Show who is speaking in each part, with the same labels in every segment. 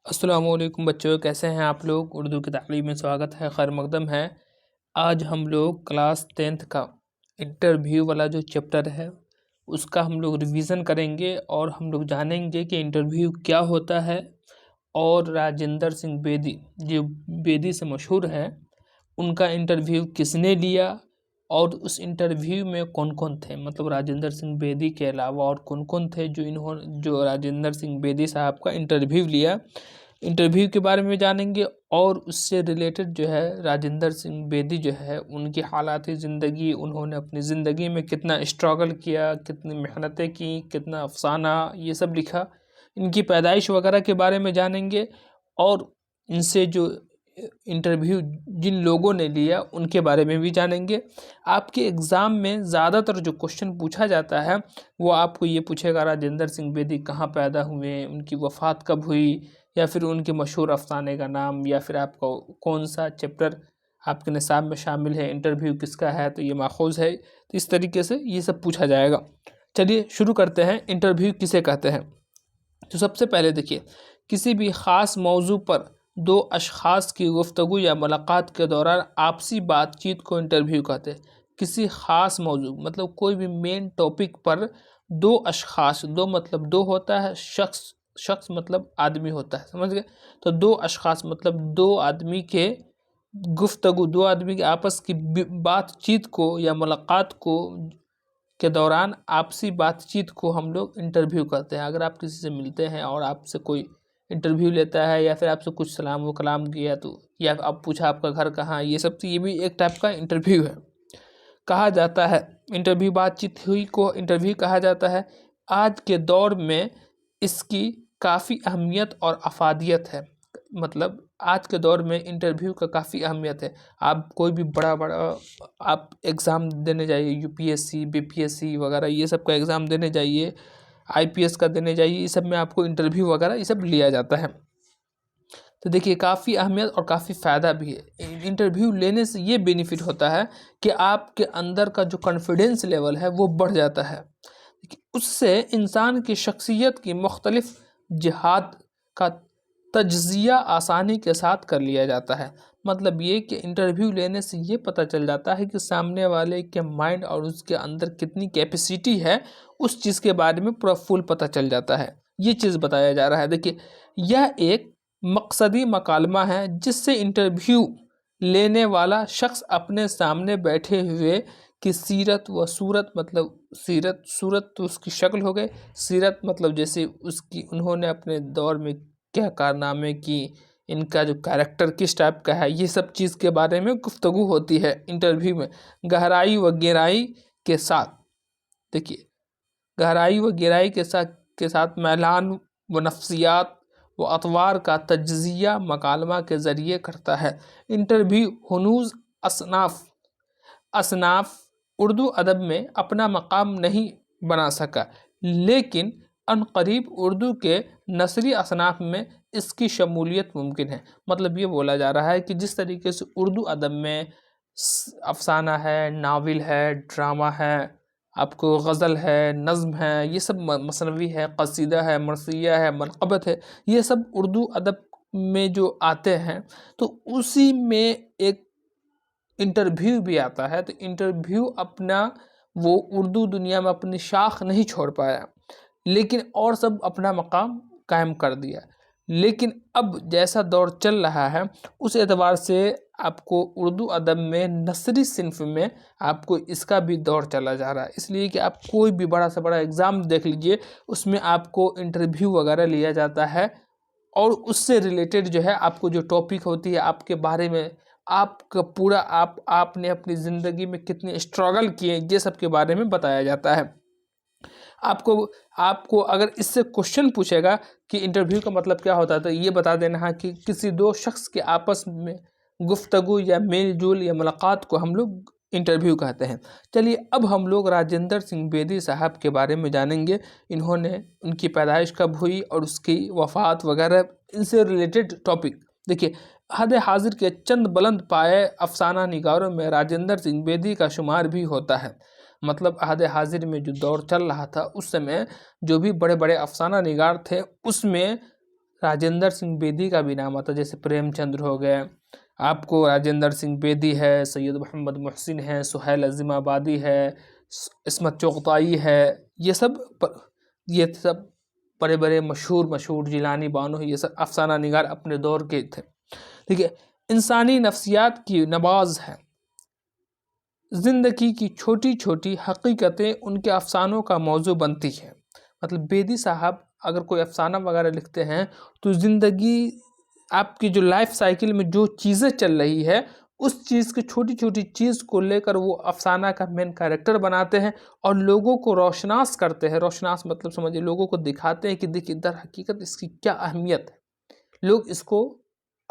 Speaker 1: السلام علیکم بچوں، کیسے ہیں آپ لوگ؟ اردو کی تعلیم میں سواگت ہے، خیر مقدم ہے۔ آج ہم لوگ کلاس 10th کا انٹرویو والا جو چیپٹر ہے اس کا ہم لوگ ریویژن کریں گے اور ہم لوگ جانیں گے کہ انٹرویو کیا ہوتا ہے اور راجندر سنگھ بیدی جو بیدی سے مشہور ہیں ان کا انٹرویو کس نے لیا اور اس انٹرویو میں کون کون تھے، مطلب راجندر سنگھ بیدی کے علاوہ اور کون کون تھے جو راجندر سنگھ بیدی صاحب کا انٹرویو لیا۔ انٹرویو کے بارے میں جانیں گے اور اس سے ریلیٹڈ جو ہے راجندر سنگھ بیدی جو ہے ان کی حالات زندگی، انہوں نے اپنی زندگی میں کتنا اسٹرگل کیا، کتنی محنتیں کی، کتنا افسانہ یہ سب لکھا، ان کی پیدائش وغیرہ کے بارے میں جانیں گے اور ان سے جو انٹرویو جن لوگوں نے لیا ان کے بارے میں بھی جانیں گے۔ آپ کے ایگزام میں زیادہ تر جو کوشچن پوچھا جاتا ہے وہ آپ کو یہ پوچھے گا راجندر سنگھ بیدی کہاں پیدا ہوئے، ان کی وفات کب ہوئی، یا پھر ان کے مشہور افسانے کا نام، یا پھر آپ کو کون سا چیپٹر آپ کے نصاب میں شامل ہے، انٹرویو کس کا ہے تو یہ ماخوذ ہے، تو اس طریقے سے یہ سب پوچھا جائے گا۔ چلیے شروع کرتے ہیں۔ انٹرویو کسے کہتے ہیں؟ تو سب سے پہلے دیکھیے، کسی بھی خاص موضوع پر دو اشخاص کی گفتگو یا ملاقات کے دوران آپسی بات چیت کو انٹرویو کہتے ہیں۔ کسی خاص موضوع مطلب کوئی بھی مین ٹاپک پر دو اشخاص، دو مطلب دو ہوتا ہے، شخص مطلب آدمی ہوتا ہے، سمجھ گئے؟ تو دو اشخاص مطلب دو آدمی کے گفتگو، دو آدمی کے آپس کی بات چیت کو یا ملاقات کو کے دوران آپسی بات چیت کو ہم لوگ انٹرویو کرتے ہیں۔ اگر آپ کسی سے ملتے ہیں اور آپ سے کوئی انٹرویو لیتا ہے یا پھر آپ سے کچھ سلام و کلام کیا تو یا آپ پوچھا آپ کا گھر کہاں، یہ سب یہ بھی ایک ٹائپ کا انٹرویو ہے۔ کہا جاتا ہے انٹرویو بات چیت ہوئی کو انٹرویو کہا جاتا ہے۔ آج کے دور میں اس کی کافی اہمیت اور افادیت ہے، مطلب آج کے دور میں انٹرویو کا کافی اہمیت ہے۔ آپ کوئی بھی بڑا آپ ایگزام دینے جائیے، U P S C, B P S C وغیرہ یہ سب کا ایگزام دینے جائیے، آئی پی ایس کا دینے جائیے، یہ سب میں آپ کو انٹرویو وغیرہ یہ سب لیا جاتا ہے۔ تو دیکھیے کافی اہمیت اور کافی فائدہ بھی ہے۔ انٹرویو لینے سے یہ بینیفٹ ہوتا ہے کہ آپ کے اندر کا جو کانفیڈنس لیول ہے وہ بڑھ جاتا ہے۔ اس سے انسان کی شخصیت کی مختلف جہات کا تجزیہ آسانی کے ساتھ کر لیا جاتا ہے۔ مطلب یہ کہ انٹرویو لینے سے یہ پتہ چل جاتا ہے کہ سامنے والے کے مائنڈ اور اس کے اندر کتنی کیپیسٹی ہے، اس چیز کے بارے میں پورا فل پتہ چل جاتا ہے۔ یہ چیز بتایا جا رہا ہے۔ دیکھیے یہ ایک مقصدی مکالمہ ہے جس سے انٹرویو لینے والا شخص اپنے سامنے بیٹھے ہوئے کی سیرت و صورت، مطلب صورت تو اس کی شکل ہو گئے، سیرت مطلب جیسے اس کی انہوں نے اپنے دور میں کیا کارنامے کی، ان کا جو کیریکٹر کس ٹائپ کا ہے، یہ سب چیز کے بارے میں گفتگو ہوتی ہے انٹرویو میں، گہرائی و گہرائی کے ساتھ۔ دیکھیے گہرائی و گہرائی کے ساتھ میلان و نفسیات و اطوار کا تجزیہ مکالمہ کے ذریعے کرتا ہے۔ انٹرویو ہنوز اصناف اردو ادب میں اپنا مقام نہیں بنا سکا، لیکن عنقریب اردو کے نثری اصناف میں اس کی شمولیت ممکن ہے۔ مطلب یہ بولا جا رہا ہے کہ جس طریقے سے اردو ادب میں افسانہ ہے، ناول ہے، ڈرامہ ہے، آپ کو غزل ہے، نظم ہے، یہ سب مثنوی ہے، قصیدہ ہے، مرثیہ ہے، منقبت ہے، یہ سب اردو ادب میں جو آتے ہیں تو اسی میں ایک انٹرویو بھی آتا ہے۔ تو انٹرویو اپنا وہ اردو دنیا میں اپنی شاخ نہیں چھوڑ پایا، لیکن اور سب اپنا مقام قائم کر دیا۔ لیکن اب جیسا دور چل رہا ہے اس اعتبار سے آپ کو اردو ادب میں نثری صنف میں آپ کو اس کا بھی دور چلا جا رہا ہے، اس لیے کہ آپ کوئی بھی بڑا سے بڑا ایگزام دیکھ لیجئے، اس میں آپ کو انٹرویو وغیرہ لیا جاتا ہے اور اس سے ریلیٹڈ جو ہے آپ کو جو ٹاپک ہوتی ہے آپ کے بارے میں، آپ کا پورا آپ نے اپنی زندگی میں کتنے اسٹرگل کیے، یہ سب کے بارے میں بتایا جاتا ہے۔ آپ کو اگر اس سے کوشچن پوچھے گا کہ انٹرویو کا مطلب کیا ہوتا ہے تو یہ بتا دینا ہے کہ کسی دو شخص کے آپس میں گفتگو یا میل جول یا ملاقات کو ہم لوگ انٹرویو کہتے ہیں۔ چلیے اب ہم لوگ راجندر سنگھ بیدی صاحب کے بارے میں جانیں گے، ان کی پیدائش کب ہوئی اور اس کی وفات وغیرہ، ان سے ریلیٹڈ ٹاپک۔ دیکھیے عہد حاضر کے چند بلند پائے افسانہ نگاروں میں راجندر سنگھ بیدی کا شمار بھی ہوتا ہے۔ مطلب عہد حاضر میں جو دور چل رہا تھا اس سمے جو بھی بڑے بڑے افسانہ نگار تھے اس میں راجندر سنگھ بیدی کا بھی نام آتا ہے، جیسے پریم چندر ہو گئے، آپ کو راجندر سنگھ بیدی ہے، سید محمد محسن ہے، سہیل عظیم آبادی ہے، عصمت چغتائی ہے، یہ سب بڑے بڑے مشہور جیلانی بانو، یہ سب افسانہ نگار اپنے دور کے تھے. ٹھیک ہے. انسانی نفسیات کی نماز ہے. زندگی کی چھوٹی چھوٹی حقیقتیں ان کے افسانوں کا موضوع بنتی ہیں. مطلب بیدی صاحب اگر کوئی افسانہ وغیرہ لکھتے ہیں تو زندگی، آپ کی جو لائف سائیکل میں جو چیزیں چل رہی ہے اس چیز کی چھوٹی چھوٹی چیز کو لے کر وہ افسانہ کا مین کیریکٹر بناتے ہیں اور لوگوں کو روشناس کرتے ہیں. روشناس مطلب سمجھے، لوگوں کو دکھاتے ہیں کہ دیکھیے در حقیقت اس کی کیا اہمیت ہے. لوگ اس کو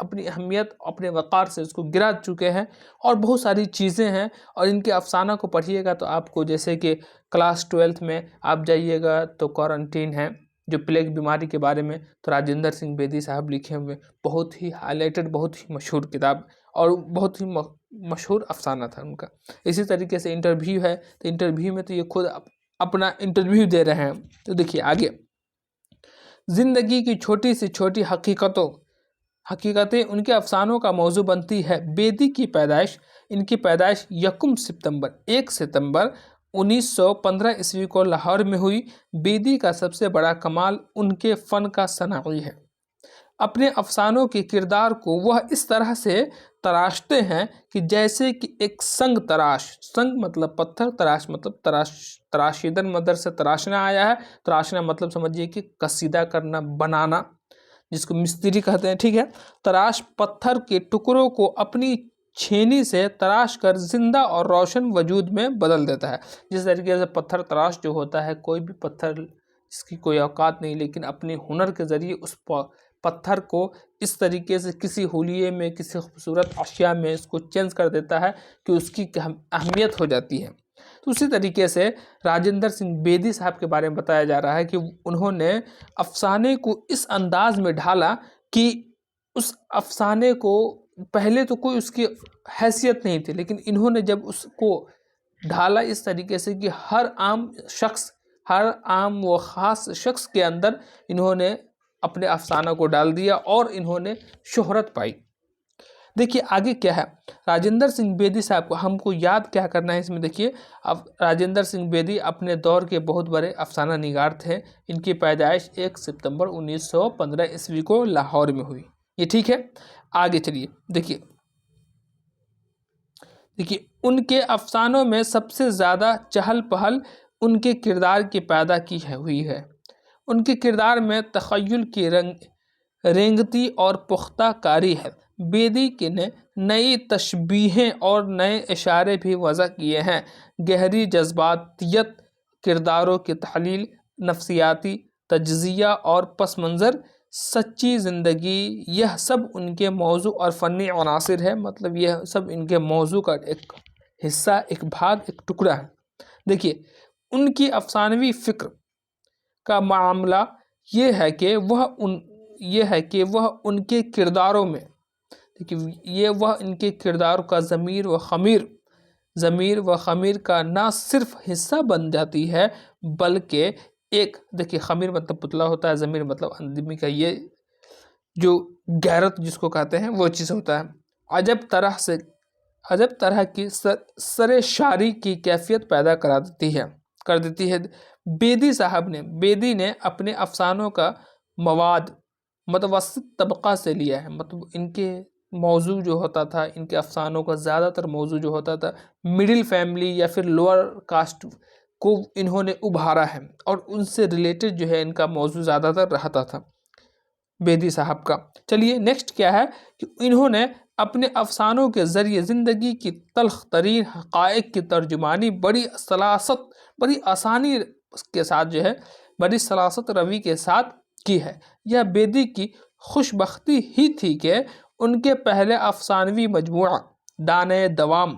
Speaker 1: اپنی اہمیت، اپنے وقار سے اس کو گرا چکے ہیں، اور بہت ساری چیزیں ہیں. اور ان کے افسانہ کو پڑھیے گا تو آپ کو، جیسے کہ کلاس 12 میں آپ جائیے گا تو کوارنٹین ہے جو پلیگ بیماری کے بارے میں، تو راجندر سنگھ بیدی صاحب لکھے ہوئے بہت ہی ہائی لائٹڈ، بہت ہی مشہور کتاب اور بہت ہی مشہور افسانہ تھا ان کا. اسی طریقے سے انٹرویو ہے، تو انٹرویو میں تو یہ خود اپنا انٹرویو دے رہے ہیں. تو دیکھیے آگے، زندگی کی چھوٹی سے چھوٹی حقیقتیں ان کے افسانوں کا موضوع بنتی ہے. بیدی کی پیدائش، ان کی پیدائش 1 ستمبر 1915 کو لاہور میں ہوئی. بیدی کا سب سے بڑا کمال ان کے فن کا صناعی ہے. اپنے افسانوں کے کردار کو وہ اس طرح سے تراشتے ہیں کہ جیسے کہ ایک سنگ مطلب پتھر، تراش مطلب تراشیدن مدر سے تراشنا آیا ہے. تراشنا مطلب سمجھیے کہ کسیدہ کرنا، بنانا، جس کو مستری کہتے ہیں. ٹھیک ہے. تراش پتھر کے ٹکڑوں کو اپنی چھینی سے تراش کر زندہ اور روشن وجود میں بدل دیتا ہے. جس طریقے سے پتھر تراش جو ہوتا ہے، کوئی بھی پتھر اس کی کوئی اوقات نہیں، لیکن اپنے ہنر کے ذریعے اس پتھر کو اس طریقے سے کسی حلیے میں، کسی خوبصورت اشیاء میں اس کو چینج کر دیتا ہے کہ اس کی اہمیت ہو جاتی ہے. تو اسی طریقے سے راجندر سنگھ بیدی صاحب کے بارے میں بتایا جا رہا ہے کہ انہوں نے افسانے کو اس انداز میں ڈھالا کہ اس افسانے کو پہلے تو کوئی اس کی حیثیت نہیں تھی، لیکن انہوں نے جب اس کو ڈھالا اس طریقے سے کہ ہر عام و خاص شخص کے اندر انہوں نے اپنے افسانہ کو ڈال دیا اور انہوں نے شہرت پائی. دیکھیے آگے کیا ہے. راجندر سنگھ بیدی صاحب کو ہم کو یاد کیا کرنا ہے اس میں. دیکھیے اب راجندر سنگھ بیدی اپنے دور کے بہت بڑے افسانہ نگار تھے. ان کی پیدائش 1 ستمبر 1915 کو لاہور میں ہوئی. یہ ٹھیک ہے. آگے چلیے. دیکھیے ان کے افسانوں میں سب سے زیادہ چہل پہل ان کے کردار کی پیدا کی ہوئی ہے. ان کے کردار میں تخیل کی رنگتی اور پختہ کاری ہے. بیدی نے نئی تشبیہیں اور نئے اشارے بھی وضع کیے ہیں. گہری جذباتیت، کرداروں کی تحلیل، نفسیاتی تجزیہ اور پس منظر، سچی زندگی، یہ سب ان کے موضوع اور فنی عناصر ہے. مطلب یہ سب ان کے موضوع کا ایک حصہ، ایک بھاگ، ایک ٹکڑا ہے. دیکھیے ان کی افسانوی فکر کا معاملہ یہ ہے کہ وہ ان کے کرداروں میں، وہ ان کے کردار کا ضمیر و خمیر کا نہ صرف حصہ بن جاتی ہے بلکہ دیکھیے خمیر مطلب پتلا ہوتا ہے، ضمیر مطلب آدمی کا یہ جو غیرت جس کو کہتے ہیں وہ چیز ہوتا ہے. عجب طرح کی سر شاری کی کیفیت پیدا کر دیتی ہے. بیدی نے اپنے افسانوں کا مواد متوسط طبقہ سے لیا ہے. مطلب ان کے موضوع جو ہوتا تھا، ان کے افسانوں کا زیادہ تر موضوع جو ہوتا تھا مڈل فیملی یا پھر لوور کاسٹ کو انہوں نے ابھارا ہے، اور ان سے ریلیٹڈ جو ہے ان کا موضوع زیادہ تر رہتا تھا بیدی صاحب کا. چلیے نیکسٹ کیا ہے کہ انہوں نے اپنے افسانوں کے ذریعے زندگی کی تلخ ترین حقائق کی ترجمانی بڑی آسانی کے ساتھ جو ہے، بڑی سلاست روی کے ساتھ کی ہے. یہ بیدی کی خوش بختی ہی تھی کہ ان کے پہلے افسانوی مجموعہ دانۂ دوام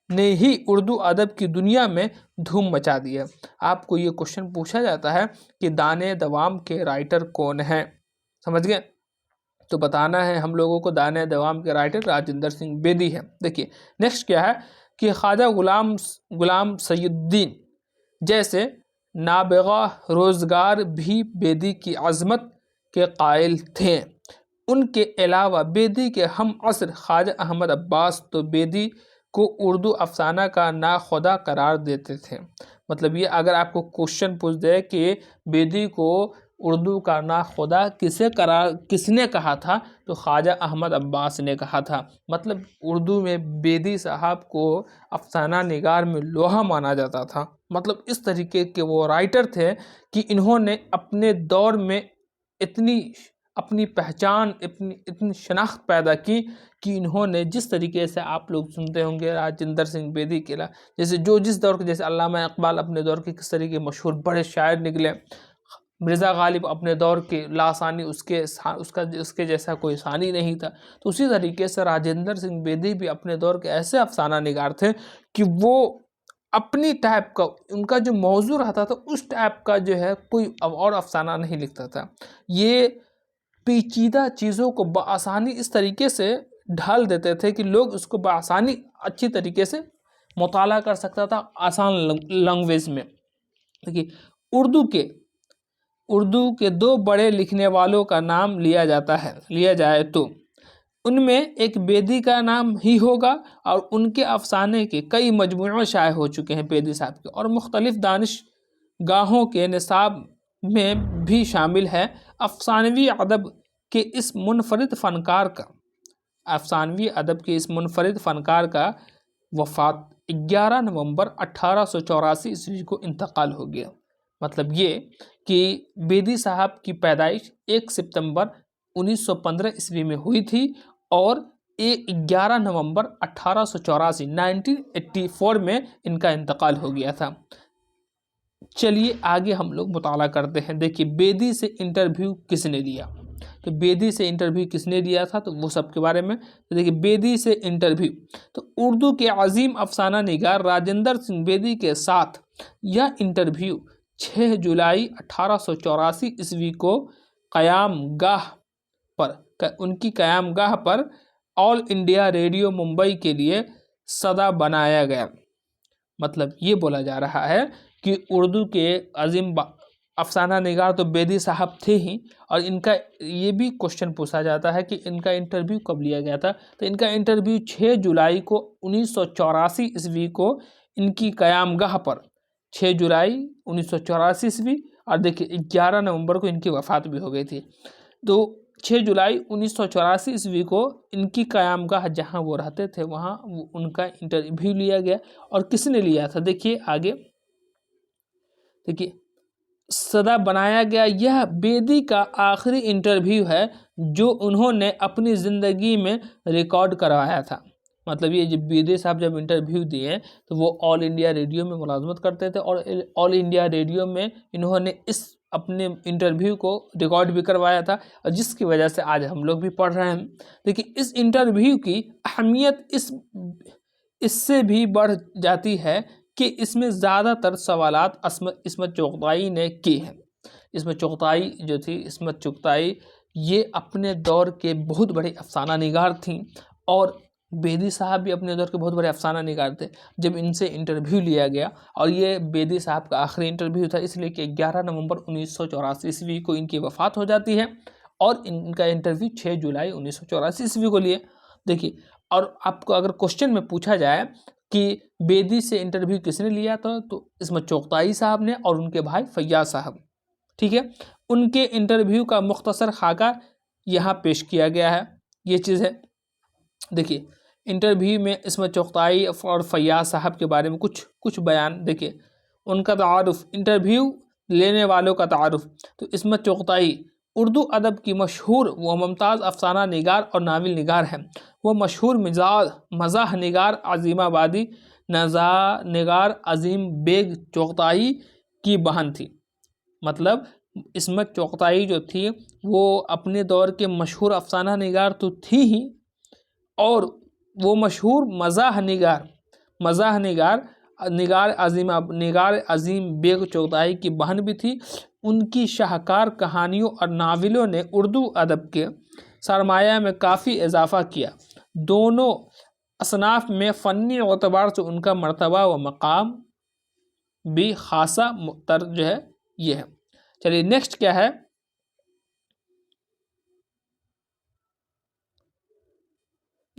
Speaker 1: نے ہی اردو ادب کی دنیا میں دھوم مچا دی ہے. آپ کو یہ کوشچن پوچھا جاتا ہے کہ دانۂ دوام کے رائٹر کون ہیں، سمجھ گئے؟ تو بتانا ہے ہم لوگوں کو دانۂ دوام کے رائٹر راجندر سنگھ بیدی ہے. دیکھیے نیکسٹ کیا ہے کہ خواجہ غلام سید الدین جیسے نابغہ روزگار بھی بیدی کی عظمت کے قائل تھے۔ ان کے علاوہ بیدی کے ہم عصر خواجہ احمد عباس تو بیدی کو اردو افسانہ کا ناخدا قرار دیتے تھے۔ مطلب یہ اگر آپ کو کوشچن پوچھ دے کہ بیدی کو اردو کا ناخدا کس نے کہا تھا، تو خواجہ احمد عباس نے کہا تھا۔ مطلب اردو میں بیدی صاحب کو افسانہ نگار میں لوہا مانا جاتا تھا۔ مطلب اس طریقے کے وہ رائٹر تھے کہ انہوں نے اپنے دور میں اتنی اپنی پہچان، اتنی شناخت پیدا کی کہ انہوں نے جس طریقے سے آپ لوگ سنتے ہوں گے راجندر سنگھ بیدی کے جیسے جس دور کے، جیسے علامہ اقبال اپنے دور کے کس طریقے مشہور بڑے شاعر نکلے، مرزا غالب اپنے دور کے لاثانی، اس کے جیسا کوئی ثانی نہیں تھا، تو اسی طریقے سے راجندر سنگھ بیدی بھی اپنے دور کے ایسے افسانہ نگار تھے کہ وہ اپنی ٹائپ کا، ان کا جو موضوع رہتا تھا اس ٹائپ کا جو ہے کوئی اور افسانہ نہیں لکھتا تھا۔ یہ پیچیدہ چیزوں کو بآسانی اس طریقے سے ڈھال دیتے تھے کہ لوگ اس کو بآسانی اچھی طریقے سے مطالعہ کر سکتا تھا آسان لینگویج میں۔ دیکھیے اردو کے دو بڑے لکھنے والوں کا نام لیا جائے تو ان میں ایک بیدی کا نام ہی ہوگا، اور ان کے افسانے کے کئی مجموعے شائع ہو چکے ہیں بیدی صاحب کے، اور مختلف دانش گاہوں کے نصاب میں بھی شامل ہے۔ افسانوی ادب کے اس منفرد فنکار کا وفات 11 نومبر 1884 عیسوی کو انتقال ہو گیا۔ مطلب یہ کہ بیدی صاحب کی پیدائش 1 ستمبر 1915 عیسوی میں ہوئی تھی، اور 11 نومبر 1984 میں ان کا انتقال ہو گیا تھا۔ چلیے آگے ہم لوگ مطالعہ کرتے ہیں۔ دیکھیے بیدی سے انٹرویو کس نے لیا، تو بیدی سے انٹرویو کس نے لیا تھا تو وہ سب کے بارے میں دیکھیے۔ بیدی سے انٹرویو، تو اردو کے عظیم افسانہ نگار راجندر سنگھ بیدی کے ساتھ یہ انٹرویو 6 جولائی 1884 عیسوی کو ان کی قیام گاہ پر آل انڈیا ریڈیو ممبئی کے لیے صدا بنایا گیا۔ مطلب یہ بولا جا رہا ہے کہ اردو کے عظیم افسانہ نگار تو بیدی صاحب تھے ہی، اور ان کا یہ بھی کوشچن پوچھا جاتا ہے کہ ان کا انٹرویو کب لیا گیا تھا، تو ان کا انٹرویو 6 جولائی کو 1984 عیسوی کو ان کی قیام گاہ پر، 6 جولائی 1984 عیسوی، اور دیکھیے 11 نومبر کو ان کی وفات بھی ہو گئی تھی۔ تو 6 جولائی 1984 عیسوی کو ان کی قیام گاہ جہاں وہ رہتے تھے وہاں ان کا انٹرویو لیا گیا، اور کس نے لیا تھا دیکھیے آگے۔ دیکھیے صدا بنایا گیا، یہ بیدی کا آخری انٹرویو ہے جو انہوں نے اپنی زندگی میں ریکارڈ کروایا تھا۔ مطلب یہ جب بیدی صاحب جب انٹرویو دیے تو وہ آل انڈیا ریڈیو میں ملازمت کرتے تھے، اور آل انڈیا ریڈیو میں انہوں نے اس اپنے انٹرویو کو ریکارڈ بھی کروایا تھا، اور جس کی وجہ سے آج ہم لوگ بھی پڑھ رہے ہیں۔ دیکھیے اس انٹرویو کی اہمیت اس سے بھی بڑھ جاتی ہے کہ اس میں زیادہ تر سوالات عصمت چغتائی نے کی ہیں۔ عصمت چغتائی جو تھی، عصمت چغتائی یہ اپنے دور کے بہت بڑے افسانہ نگار تھیں، اور بیدی صاحب بھی اپنے دور کے بہت بڑے افسانہ نگار تھے۔ جب ان سے انٹرویو لیا گیا، اور یہ بیدی صاحب کا آخری انٹرویو تھا، اس لیے کہ 11 نومبر 1984 عیسوی کو ان کی وفات ہو جاتی ہے، اور ان کا انٹرویو 6 جولائی 1984 عیسوی کو لیے۔ دیکھیے، اور آپ کو اگر کوشچن میں پوچھا جائے کہ بیدی سے انٹرویو کس نے لیا تھا، تو عصمت چغتائی صاحب نے، اور ان کے بھائی فیاض صاحب، ٹھیک ہے۔ ان کے انٹرویو کا مختصر خاکہ یہاں پیش کیا گیا ہے، یہ چیز ہے۔ دیکھیے انٹرویو میں عصمت چغتائی اور فیاض صاحب کے بارے میں کچھ بیان۔ دیکھیے ان کا تعارف، انٹرویو لینے والوں کا تعارف۔ تو عصمت چغتائی اردو ادب کی مشہور و ممتاز افسانہ نگار اور ناول نگار ہیں۔ وہ مشہور مزاح نگار عظیم آبادی نگار عظیم بیگ چغتائی کی بہن تھی۔ مطلب عصمت چغتائی جو تھی وہ اپنے دور کے مشہور افسانہ نگار تو تھی ہی، اور وہ مشہور مزاح نگار عظیم بیگ چغتائی کی بہن بھی تھی۔ ان کی شاہکار کہانیوں اور ناولوں نے اردو ادب کے سرمایہ میں کافی اضافہ کیا۔ دونوں اصناف میں فنی اعتبار سے ان کا مرتبہ و مقام بھی خاصا جو ہے یہ ہے۔ چلیے نیکسٹ کیا ہے،